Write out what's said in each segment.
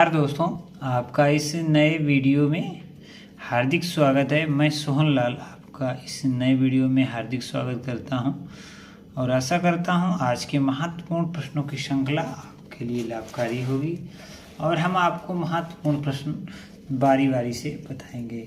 नमस्कार दोस्तों, आपका इस नए वीडियो में हार्दिक स्वागत है। मैं सोहन लाल आपका इस नए वीडियो में हार्दिक स्वागत करता हूं और आशा करता हूं आज के महत्वपूर्ण प्रश्नों की श्रृंखला आपके लिए लाभकारी होगी और हम आपको महत्वपूर्ण प्रश्न बारी बारी से बताएंगे।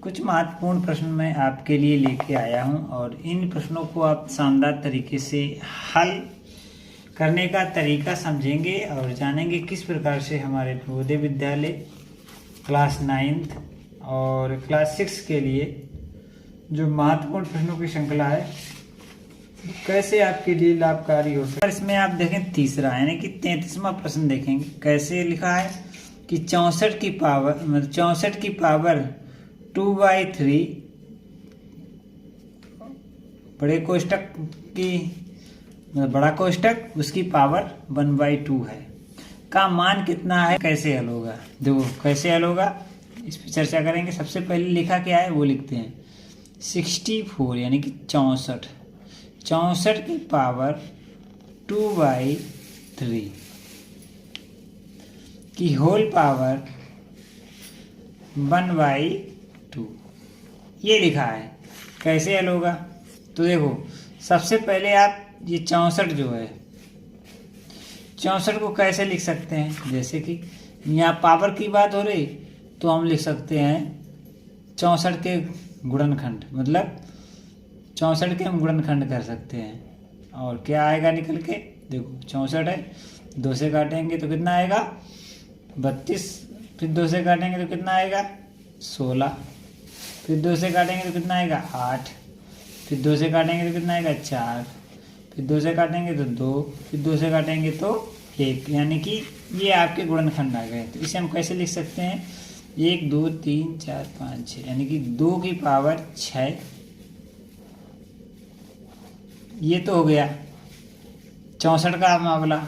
कुछ महत्वपूर्ण प्रश्न मैं आपके लिए लेके आया हूं और इन प्रश्नों को आप शानदार तरीके से हल करने का तरीका समझेंगे और जानेंगे किस प्रकार से हमारे नवोदय विद्यालय क्लास 9 और क्लास 6 के लिए जो महत्वपूर्ण प्रश्नों की श्रृंखला है कैसे आपके लिए लाभकारी हो सकता है। इसमें आप देखें तीसरा यानी कि 33वां प्रश्न देखेंगे। कैसे लिखा है कि 64 की पावर 2/3 बड़े कोष्टक की बड़ा कोष्टक उसकी पावर 1/2 है का मान कितना है, कैसे हल होगा। देखो कैसे हल होगा इस पर चर्चा करेंगे। सबसे पहले लिखा क्या है वो लिखते हैं 64 यानी कि 64 की पावर 2/3 की होल पावर 1/2 ये लिखा है। कैसे हल होगा तो देखो सबसे पहले आप ये 64 जो है 64 को कैसे लिख सकते हैं। जैसे कि यहाँ पावर की बात हो रही तो हम लिख सकते हैं 64 के गुणनखंड, मतलब 64 के हम गुणनखंड कर सकते हैं और क्या आएगा निकल के। देखो 64 है, 2 से काटेंगे तो कितना आएगा 32, फिर 2 से काटेंगे तो कितना आएगा 16, फिर 2 से काटेंगे तो कितना आएगा 8, फिर 2 से काटेंगे तो कितना आएगा 4, फिर 2 से काटेंगे तो 2, फिर 2 से काटेंगे तो 1, यानी कि ये आपके गुणनखंड आ गए। तो इसे हम कैसे लिख सकते हैं 1 2 3 4 5 6 यानी कि 2 की पावर 6। ये तो हो गया 64 का मामला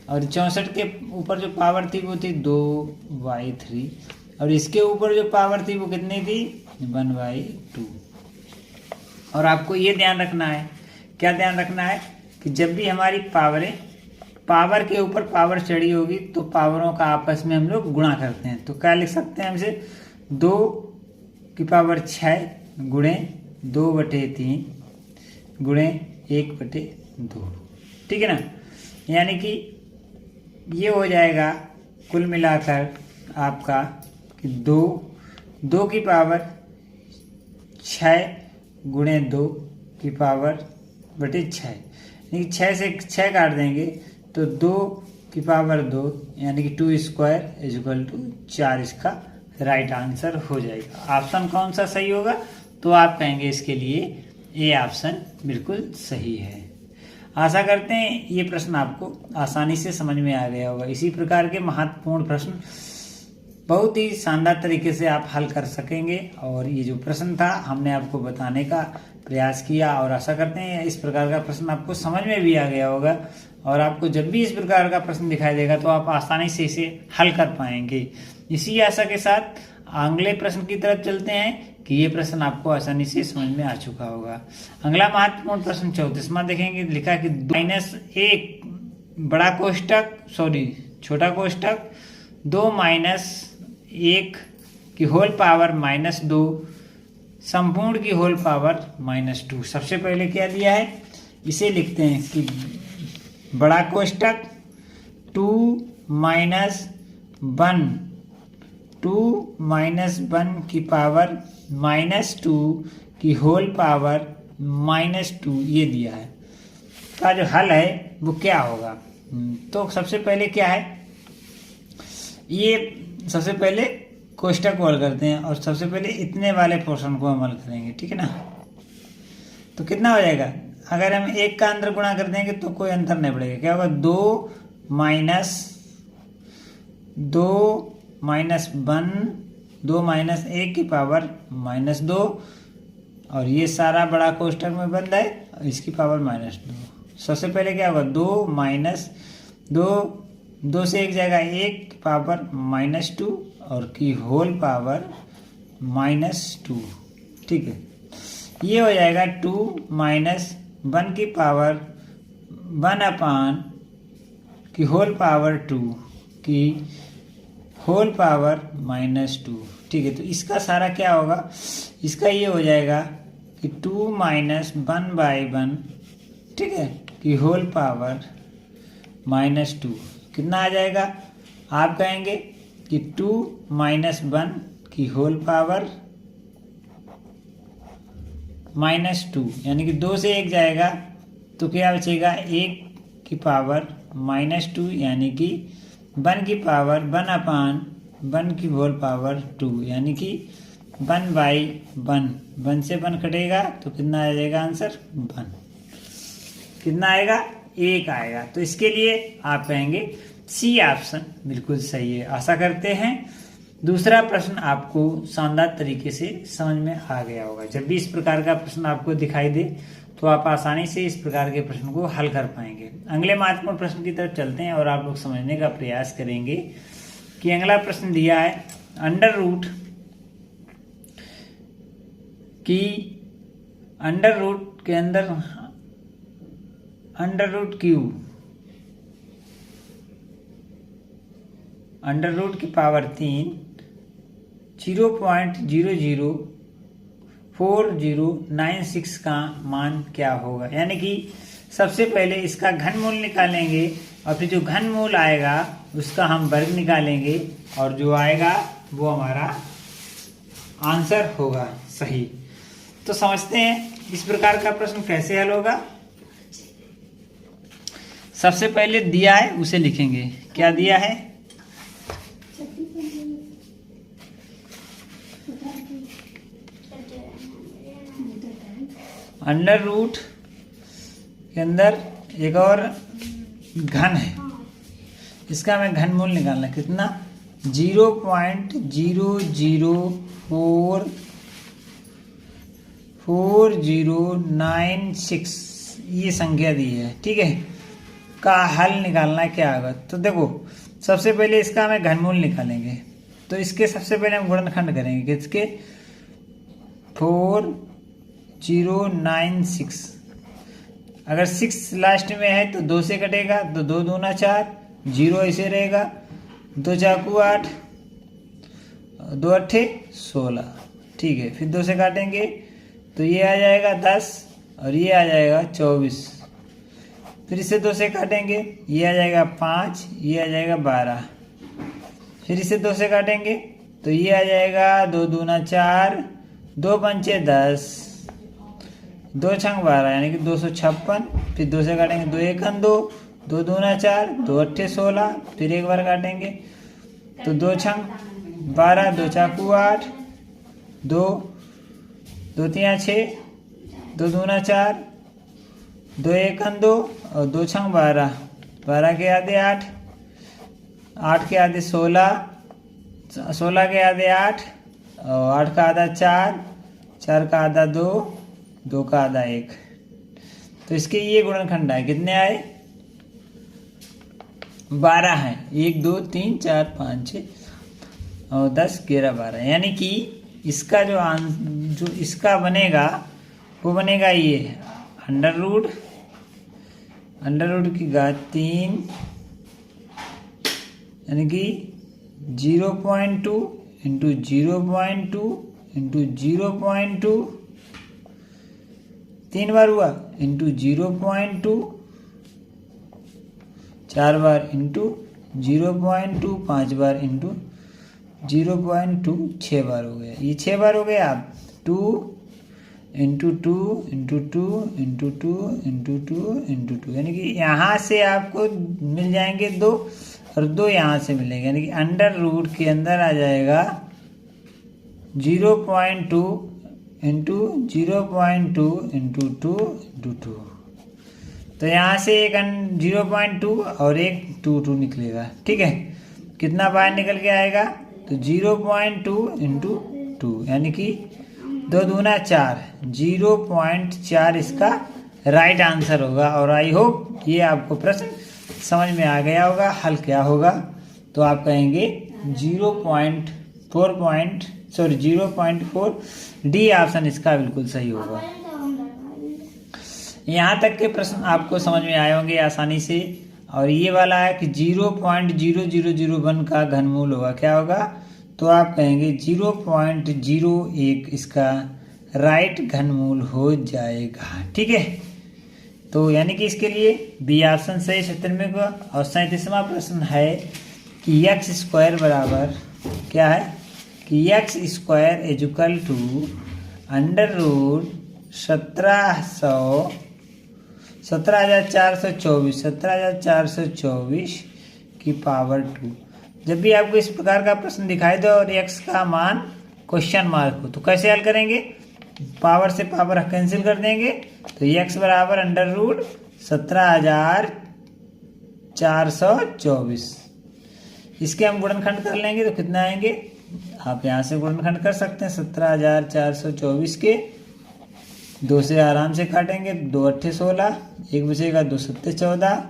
और 64 के ऊपर जो पावर थी वो थी 2/3 और इसके ऊपर जो पावर थी वो कितनी थी 1/2। और आपको ये ध्यान रखना है, क्या ध्यान रखना है कि जब भी हमारी पावर के ऊपर पावर चढ़ी होगी तो पावरों का आपस में हम लोग गुणा करते हैं। तो क्या लिख सकते हैं हमसे 2 की पावर 6 गुणे 2/3 गुणे 1/2, ठीक है ना। यानी कि ये हो जाएगा कुल मिलाकर आपका कि 2 की पावर 6 गुणे 2 की पावर 6 यानी कि 6 से 6 काट देंगे तो 2 की पावर 2 यानी कि 2² = 4 इसका राइट आंसर हो जाएगा। ऑप्शन कौन सा सही होगा तो आप कहेंगे इसके लिए ये ऑप्शन बिल्कुल सही है। आशा करते हैं ये प्रश्न आपको आसानी से समझ में आ गया होगा। इसी प्रकार के महत्वपूर्ण प्रश्न बहुत ही शानदार तरीके से आप हल कर सकेंगे और ये जो प्रश्न था हमने आपको बताने का प्रयास किया और आशा करते हैं इस प्रकार का प्रश्न आपको समझ में भी आ गया होगा और आपको जब भी इस प्रकार का प्रश्न दिखाई देगा तो आप आसानी से इसे हल कर पाएंगे। इसी आशा के साथ अगले प्रश्न की तरफ चलते हैं कि ये प्रश्न आपको आसानी से समझ में आ चुका होगा। अगला महत्वपूर्ण प्रश्न 34वां देखेंगे। लिखा कि -1 बड़ा कोष्टक छोटा कोष्टक 2 - 1 की होल पावर -2 संपूर्ण की होल पावर -2। सबसे पहले क्या दिया है इसे लिखते हैं कि बड़ा कोष्टक 2 - 1 की पावर -2 की होल पावर -2 ये दिया है। का जो हल है वो क्या होगा तो सबसे पहले क्या है ये सबसे पहले कोष्टक को हल करते हैं और सबसे पहले इतने वाले पोर्शन को हम हल करेंगे, ठीक है ना। तो कितना हो जाएगा अगर हम 1 का अंदर गुणा कर देंगे तो कोई अंतर नहीं पड़ेगा। क्या होगा 2 - 1 की पावर -2 और ये सारा बड़ा कोष्टक में बंद है और इसकी पावर -2। सबसे पहले क्या होगा 2 से 1 जाएगा 1 की पावर -2 और की होल पावर -2, ठीक है। ये हो जाएगा 2 - 1 की पावर 1 अपान की होल पावर 2 की होल पावर -2। ठीक है, तो इसका सारा क्या होगा, इसका ये हो जाएगा कि 2 - 1/1, ठीक है, कि होल पावर -2 कितना आ जाएगा, आप कहेंगे कि 2 - 1 की होल पावर -2, यानी कि 2 से 1 जाएगा तो क्या बचेगा, 1 की पावर -2, यानी कि 1 की पावर 1/1 की होल पावर 2, यानी कि 1/1। 1 से 1 कटेगा तो कितना आ जाएगा आंसर, 1। कितना आएगा, 1 आएगा। तो इसके लिए आप कहेंगे सी ऑप्शन बिल्कुल सही है। आशा करते हैं दूसरा प्रश्न आपको शानदार तरीके से समझ में आ गया होगा। जब भी इस प्रकार का प्रश्न आपको दिखाई दे तो आप आसानी से इस प्रकार के प्रश्न को हल कर पाएंगे। अगले महत्वपूर्ण प्रश्न की तरफ चलते हैं और आप लोग समझने का प्रयास करेंगे कि अगला प्रश्न दिया है अंडर रूट के अंदर under root cube, under root की पावर 3 0.004096 का मान क्या होगा। यानी कि सबसे पहले इसका घनमूल निकालेंगे और फिर जो घनमूल आएगा उसका हम वर्ग निकालेंगे और जो आएगा वो हमारा आंसर होगा सही। तो समझते हैं इस प्रकार का प्रश्न कैसे हल होगा। सबसे पहले दिया है उसे लिखेंगे। क्या दिया है, अंडर रूट के अंदर एक और घन है, इसका हमें घनमूल निकालना, कितना 0.004096 ये संख्या दी है, ठीक है, का हल निकालना क्या होगा। तो देखो सबसे पहले इसका हमें घनमूल निकालेंगे, तो इसके सबसे पहले हम गुणनखंड करेंगे किसके, 4096। अगर 6 लास्ट में है तो 2 से कटेगा तो 2 दूना 4, 0 ऐसे रहेगा, 2 चाकू 8, 2 अट्ठे 16, ठीक है। फिर 2 से काटेंगे तो ये आ जाएगा 10 और ये आ जाएगा 24। फिर इसे 2 से काटेंगे, ये आ जाएगा 5, ये आ जाएगा 12। फिर इसे 2 से काटेंगे तो ये आ जाएगा 2 दूना 4, 2 पंचे 10, 2 छंग 12, यानी कि 256। फिर 2 से काटेंगे, 2 एकन 2, 2 दूना 4, 2 अट्ठे 16। फिर एक बार काटेंगे तो 2 छंग 12, 2 चाकू 8, 2 तिया 6, 2 दूना 4, 2 एकन 2 और 2 छंग 12, 12 के आधे 8, 8 के आधे 16, 16 के आधे 8 और 8 का आधा 4, 4 का आधा 2, 2 का आधा 1। तो इसके ये गुणनखंड है, कितने आए, 12 हैं। 1 2 3 4 5 6 और 10 11 12, यानी कि इसका जो इसका बनेगा वो बनेगा ये अंडर रूट की घात 3, यानी कि 0.2 इंटू 0.2 इंटू 0.2 3 बार हुआ, इंटू 0.2 4 बार, इंटू 0.2 5 बार, इंटू 0.2 6 बार हो गया। ये 6 बार हो गया। आप 2 into 2 into 2 into 2 into 2 into 2, यानी कि यहाँ से आपको मिल जाएंगे 2 और 2 यहाँ से मिलेंगे, यानी कि अंडर रूट के अंदर आ जाएगा 0.2 इंटू 0.2 इंटू 2 इंटू 2। तो यहाँ से एक 0.2 और एक 2 निकलेगा, ठीक है। कितना बाहर निकल के आएगा, तो 0.2 इंटू 2, यानी कि 2 दूना 4, 0.4 इसका राइट आंसर होगा। और आई होप ये आपको प्रश्न समझ में आ गया होगा। हल क्या होगा, तो आप कहेंगे 0.4 डी ऑप्शन इसका बिल्कुल सही होगा। यहाँ तक के प्रश्न आपको समझ में आए होंगे आसानी से। और ये वाला है कि 0.0001 का घनमूल होगा, क्या होगा, तो आप कहेंगे 0.01 इसका राइट घनमूल हो जाएगा। ठीक है, तो यानी कि इसके लिए बी ऑप्शन सही 97 का। और 37वां प्रश्न है कि एक्स स्क्वायर बराबर क्या है कि x square equal to under root 17,424 की पावर 2। जब भी आपको इस प्रकार का प्रश्न दिखाई दो और एक्स का मान क्वेश्चन मार्क हो तो कैसे हल करेंगे, पावर से पावर कैंसिल कर देंगे, तो एक्स बराबर अंडर रूट 17,424, इसके हम गुणनखंड कर लेंगे तो कितना आएंगे, आप यहाँ से गुणनखंड कर सकते हैं 17,424 के 2 से आराम से काटेंगे, 2 अट्ठे 16, 1 बचेगा, 2 सत्ते 14,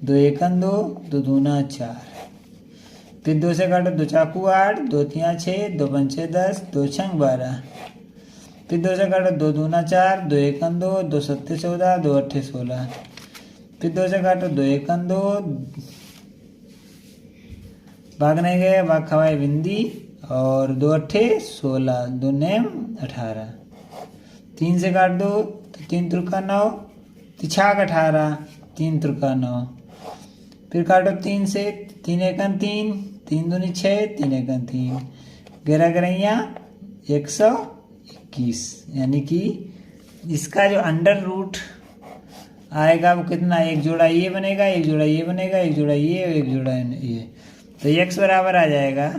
2 एकन 2, 2 दूना 4, फिर 2 से काटो, 2 चाकू 8, 2 तिया 6, 2 पंचे 10, 2 छंग 12, फिर 2 से काटो, 2 दूना 4, 2 एकन 2, 2 सत्ते 14, 2 अट्ठे 16, फिर 2 से काटो, 2 एकन 2, भाग नहीं गए, भाग खवाए बिंदी, और 2 अट्ठे 16, 2 नेम 18, 3 से काट दो तो 3 तुरका 9, तिछाक 18, 3 तुरका 9, फिर काटो 3 से, 3 एकन 3, 3 दूनी 6, 3 एकन 3, 11 गरैया 121, यानी कि इसका जो अंडर रूट आएगा वो कितना, एक जोड़ा ये बनेगा, एक जोड़ा ये बनेगा, एक जोड़ा ये और एक जोड़ा ये, तो x बराबर आ जाएगा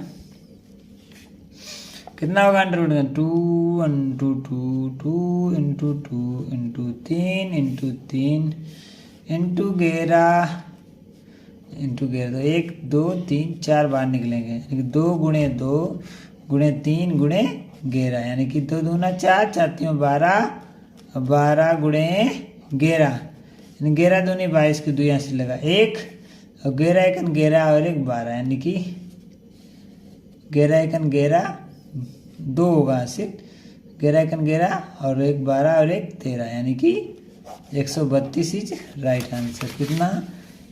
कितना होगा, under root 2 into 2 2 into 2 into 3 into 3 into 11 into 11, तो 1 2 3 4 बार निकलेंगे, 2 गुणे 2 गुणे 3 गुणे 11, यानी कि 2 दूना 4, 4 3 12, 12 गुणे 11, यानी 11 दूनी 22 की 2 यहाँ से लगा 1, और 11 एकन 11 और 1 12, यानी कि 11 एकन 11 2 होगा, सिर्फ 11 एकन 11 और 1 12 और 1 13, यानी कि 132 इज राइट आंसर। कितना,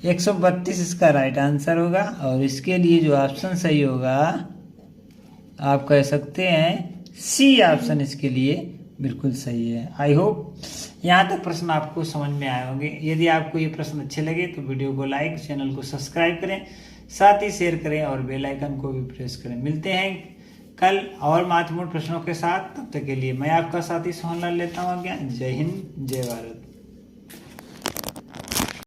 132 इसका राइट आंसर होगा। और इसके लिए जो ऑप्शन सही होगा आप कह सकते हैं सी ऑप्शन इसके लिए बिल्कुल सही है। आई होप यहाँ तक प्रश्न आपको समझ में आए होंगे। यदि आपको ये प्रश्न अच्छे लगे तो वीडियो को लाइक, चैनल को सब्सक्राइब करें, साथ ही शेयर करें और बेल आइकन को भी प्रेस करें। मिलते हैं कल और महत्वपूर्ण प्रश्नों के साथ, तब तक के लिए मैं आपका साथी सोहनलाल लेता हूँ आज्ञा। जय हिंद, जय भारत।